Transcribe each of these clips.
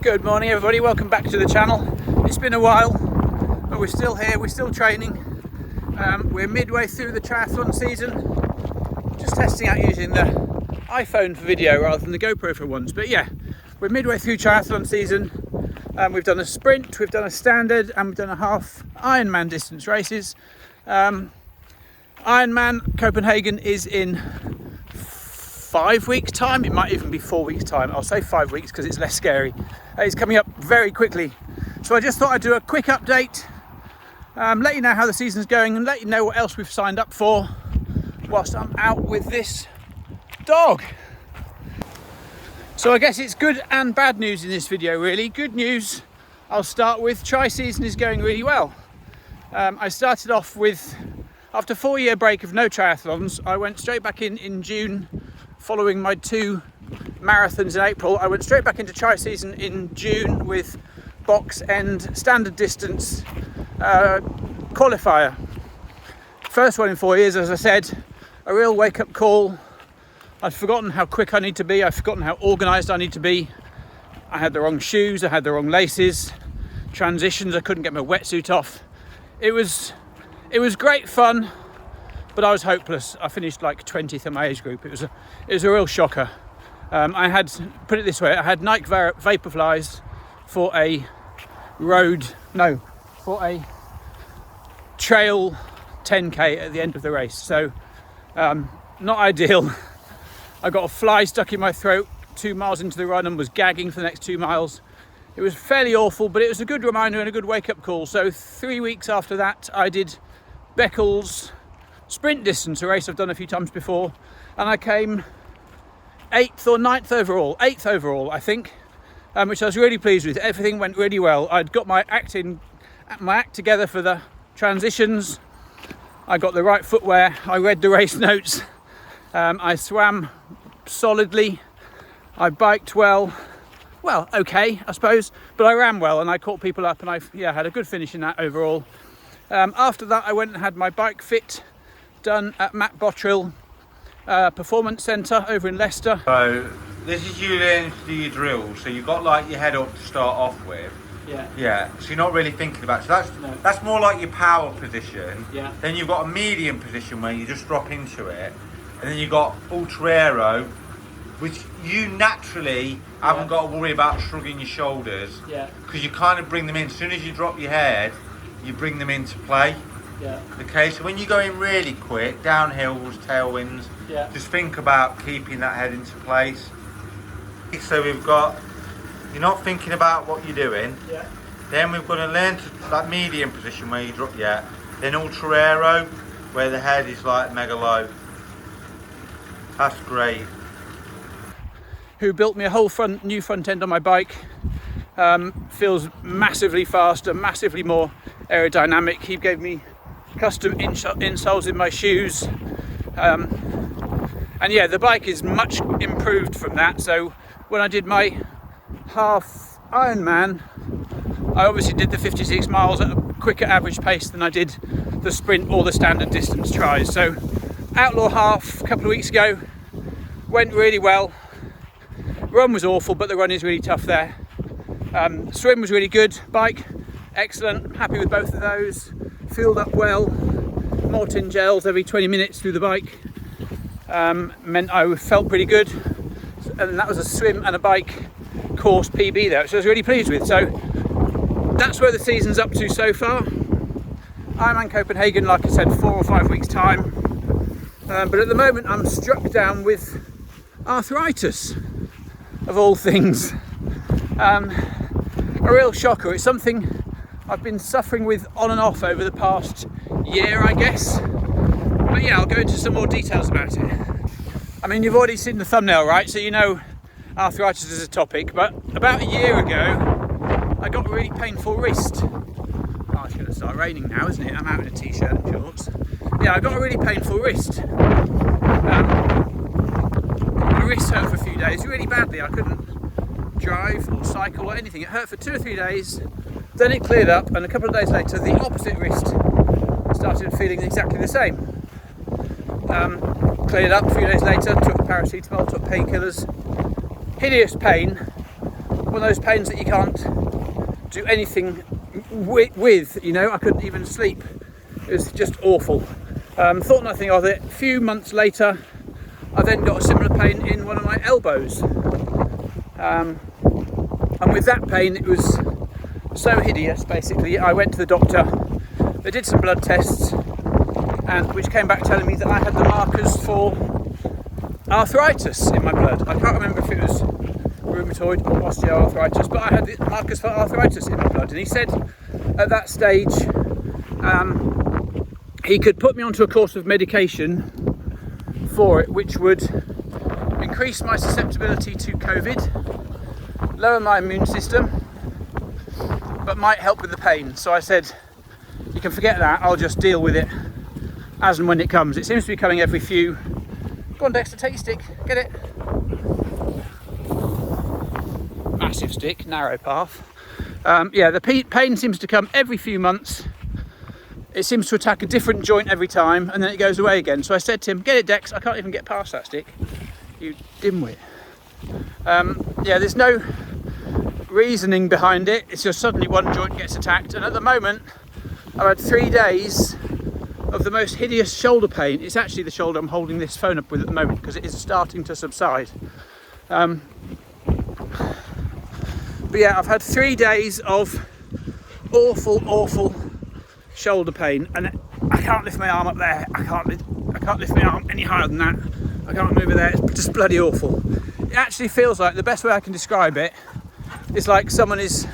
Good morning everybody, welcome back to the channel. It's been a while, but we're still here, we're still training. We're midway through the triathlon season. Just testing out using the iPhone for video rather than the GoPro for once. But yeah, we're midway through triathlon season. We've done a sprint, we've done a standard, and we've done a half Ironman distance races. Ironman Copenhagen is in 5 weeks time. It might even be 4 weeks time. I'll say 5 weeks because it's less scary. It's coming up very quickly, so I just thought I'd do a quick update, let you know how the season's going and let you know what else we've signed up for whilst I'm out with this dog. So I guess it's good and bad news in this video really. Good news, I'll start with, tri-season is going really well. I started off with, after a 4-year break of no triathlons, I went straight back in June. Following my 2 marathons in April, I went straight back into tri-season in June with box and standard distance qualifier. First one in 4 years, as I said, a real wake-up call. I'd forgotten how quick I need to be, I'd forgotten how organised I need to be. I had the wrong shoes, I had the wrong laces, transitions, I couldn't get my wetsuit off. It was great fun, but I was hopeless. I finished like 20th in my age group. It was a real shocker. I had, put it this way, I had Nike Vaporflies for a trail 10k at the end of the race. So not ideal. I got a fly stuck in my throat 2 miles into the run and was gagging for the next 2 miles. It was fairly awful, but it was a good reminder and a good wake-up call. So 3 weeks after that, I did Beccles sprint distance, a race I've done a few times before, and I came 8th or 9th overall, 8th overall I think, which I was really pleased with. Everything went really well. I'd got my act together for the transitions. I got the right footwear, I read the race notes, I swam solidly, I biked well, okay I suppose, but I ran well and I caught people up and I had a good finish in that overall. After that I went and had my bike fit done at Matt Bottrill Performance Centre over in Leicester. So this is you learning to do your drills. So you've got like your head up to start off with. Yeah. So you're not really thinking about it. So that's more like your power position. Yeah. Then you've got a medium position where you just drop into it, and then you've got ultra aero, which you naturally haven't got to worry about shrugging your shoulders. Yeah. Because you kind of bring them in as soon as you drop your head, you bring them into play. Yeah. Okay, so when you're going really quick, downhills, tailwinds, just think about keeping that head into place. So we've got, you're not thinking about what you're doing. Yeah. Then we've got to learn to that medium position where you drop then ultra aero, where the head is like mega low. That's great. Who built me a whole new front end on my bike. Feels massively faster, massively more aerodynamic. He gave me custom insoles in my shoes, and yeah, the bike is much improved from that. So when I did my half Ironman, I obviously did the 56 miles at a quicker average pace than I did the sprint or the standard distance tries. So Outlaw half a couple of weeks ago went really well. Run was awful, but the run is really tough there. Swim was really good, bike excellent, happy with both of those. Filled up well, Mortin gels every 20 minutes through the bike, meant I felt pretty good, and that was a swim and a bike course PB there, which I was really pleased with. So that's where the season's up to so far. Ironman Copenhagen, like I said, 4 or 5 weeks time, but at the moment I'm struck down with arthritis, of all things. A real shocker. It's something I've been suffering with on and off over the past year, I guess. But yeah, I'll go into some more details about it. I mean, you've already seen the thumbnail, right? So you know arthritis is a topic. But about a year ago, I got a really painful wrist. Oh, it's going to start raining now, isn't it? I'm out in a t-shirt and shorts. Yeah, I got a really painful wrist. My wrist hurt for a few days, really badly. I couldn't drive or cycle or anything. It hurt for 2 or 3 days. Then it cleared up, and a couple of days later the opposite wrist started feeling exactly the same. Cleared up a few days later, took paracetamol, took painkillers. Hideous pain, one of those pains that you can't do anything with, you know. I couldn't even sleep. It was just awful. Thought nothing of it. A few months later, I then got a similar pain in one of my elbows. And with that pain, it was so hideous, basically. I went to the doctor. They did some blood tests, and which came back telling me that I had the markers for arthritis in my blood. I can't remember if it was rheumatoid or osteoarthritis, but I had the markers for arthritis in my blood. And he said at that stage he could put me onto a course of medication for it, which would increase my susceptibility to COVID, lower my immune system, but might help with the pain. So I said, you can forget that, I'll just deal with it as and when it comes. It seems to be coming every few... Go on, Dexter, take your stick, get it. Massive stick, narrow path. Yeah, the pain seems to come every few months. It seems to attack a different joint every time, and then it goes away again. So I said to him, get it, Dex, I can't even get past that stick. You dimwit. Yeah, there's no reasoning behind it. It's just suddenly one joint gets attacked, and at the moment I've had 3 days of the most hideous shoulder pain. It's actually the shoulder I'm holding this phone up with at the moment, because it is starting to subside. But yeah, I've had 3 days of awful shoulder pain, and I can't lift my arm up there. I can't lift my arm any higher than that. I can't move it there. It's just bloody awful. It actually feels like, the best way I can describe it is like someone is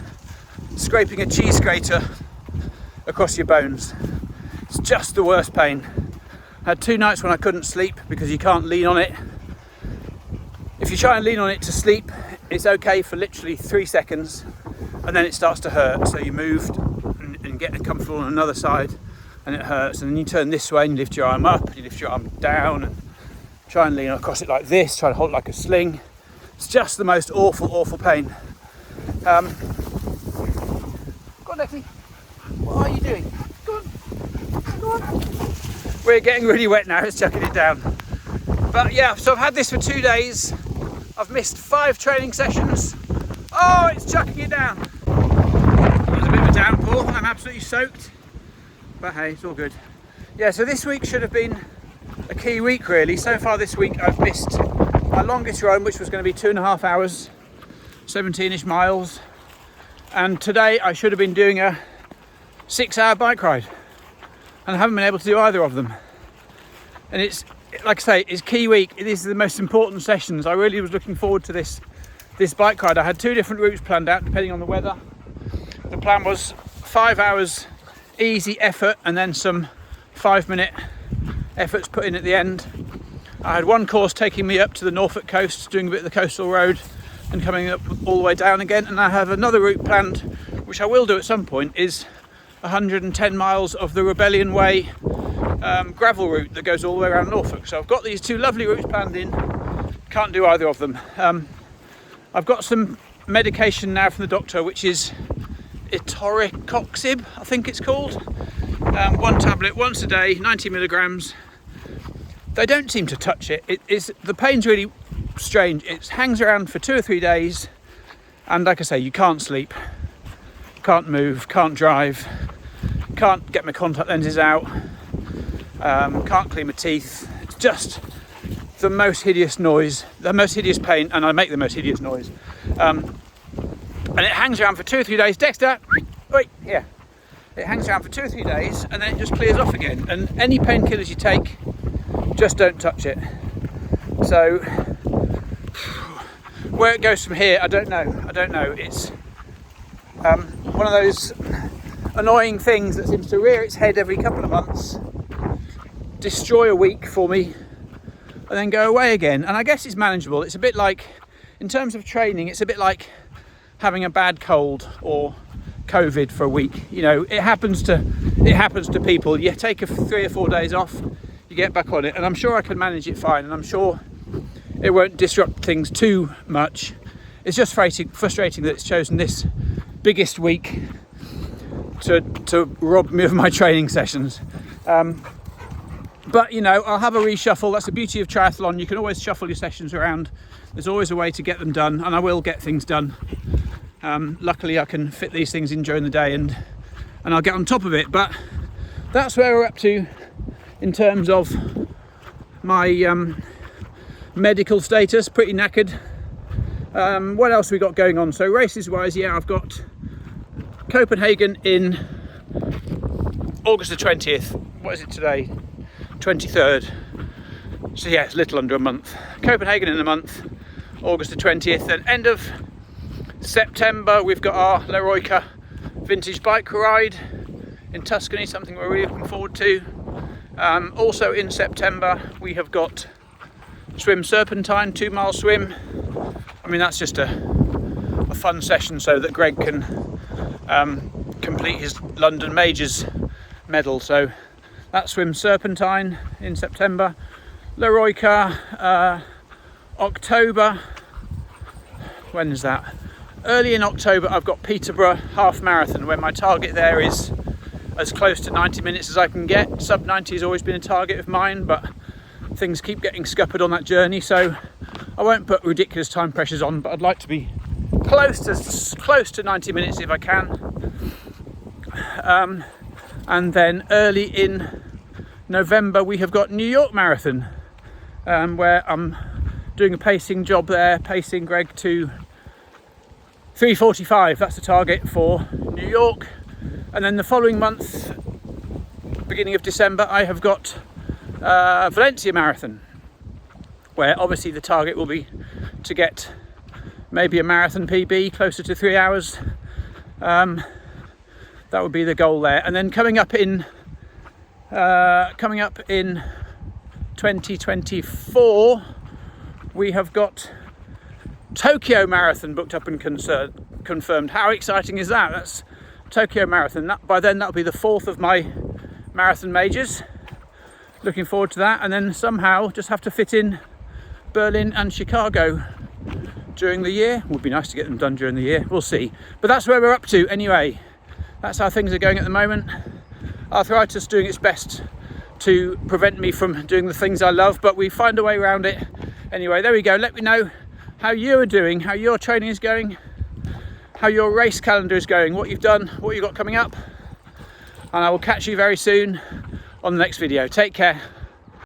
scraping a cheese grater across your bones. It's just the worst pain. I had 2 nights when I couldn't sleep because you can't lean on it. If you try and lean on it to sleep, it's okay for literally 3 seconds, and then it starts to hurt. So you moved and get comfortable on another side, and it hurts. And then you turn this way and you lift your arm up, you lift your arm down, and try and lean across it like this, try to hold it like a sling. It's just the most awful pain. Go on, Lexi. What are you doing? Go on. We're getting really wet now, it's chucking it down. But yeah, so I've had this for 2 days. I've missed 5 training sessions. Oh, it's chucking it down. It was a bit of a downpour. I'm absolutely soaked. But hey, it's all good. Yeah, so this week should have been a key week, really. So far this week, I've missed my longest run, which was going to be 2.5 hours, 17-ish miles. And today I should have been doing a 6-hour bike ride. And I haven't been able to do either of them. And it's, like I say, it's key week. These are the most important sessions. I really was looking forward to this bike ride. I had 2 different routes planned out depending on the weather. The plan was 5 hours easy effort and then some 5-minute efforts put in at the end. I had one course taking me up to the Norfolk coast, doing a bit of the coastal road and coming up all the way down again. And I have another route planned, which I will do at some point, is 110 miles of the Rebellion Way gravel route that goes all the way around Norfolk. So I've got these 2 lovely routes planned in. Can't do either of them. I've got some medication now from the doctor, which is Itoricoxib, I think it's called. 1 tablet once a day, 90 milligrams. They don't seem to touch it. The pain's really strange. It hangs around for 2 or 3 days, and like I say, you can't sleep, can't move, can't drive, can't get my contact lenses out, can't clean my teeth. It's just the most hideous noise, the most hideous pain, and I make the most hideous noise. And it hangs around for 2 or 3 days. Dexter, wait, here. It hangs around for 2 or 3 days, and then it just clears off again. And any painkillers you take, just don't touch it. So where it goes from here, I don't know. It's one of those annoying things that seems to rear its head every couple of months, destroy a week for me, and then go away again. And I guess it's manageable. It's a bit like, in terms of training, it's a bit like having a bad cold or COVID for a week. You know, it happens to people. You take 3 or 4 days off, you get back on it, and I'm sure I can manage it fine, and I'm sure it won't disrupt things too much. It's just frustrating that it's chosen this biggest week to rob me of my training sessions. But you know, I'll have a reshuffle. That's the beauty of triathlon. You can always shuffle your sessions around. There's always a way to get them done, and I will get things done. Luckily I can fit these things in during the day, and I'll get on top of it. But that's where we're up to in terms of my medical status. Pretty knackered. What else we got going on? So races wise, yeah, I've got Copenhagen in August the 20th. What is it today? 23rd. So yeah, it's a little under a month. Copenhagen in a month, August the 20th. Then end of September, we've got our Leroyka vintage bike ride in Tuscany, something we're really looking forward to. Also in September, we have got Swim Serpentine, 2 mile swim. I mean, that's just a fun session so that Greg can complete his London Majors medal. So that's Swim Serpentine in September. Leroyka, October. When is that? Early in October, I've got Peterborough half marathon, where my target there is as close to 90 minutes as I can get. Sub 90 has always been a target of mine, but things keep getting scuppered on that journey, so I won't put ridiculous time pressures on, but I'd like to be close to 90 minutes if I can. And then early in November, we have got New York Marathon, where I'm doing a pacing job there, pacing Greg to 3:45. That's the target for New York. And then the following month, beginning of December, I have got Valencia Marathon, where obviously the target will be to get maybe a marathon PB closer to 3 hours. That would be the goal there. And then coming up in 2024, we have got Tokyo Marathon booked up and confirmed. How exciting is that? That's Tokyo Marathon. By then that'll be the 4th of my marathon majors. Looking forward to that. And then somehow just have to fit in Berlin and Chicago during the year. Would be nice to get them done during the year. We'll see. But that's where we're up to anyway. That's how things are going at the moment. Arthritis doing its best to prevent me from doing the things I love, but we find a way around it. Anyway, there we go. Let me know how you are doing, how your training is going, how your race calendar is going, what you've done, what you've got coming up. And I will catch you very soon on the next video. Take care.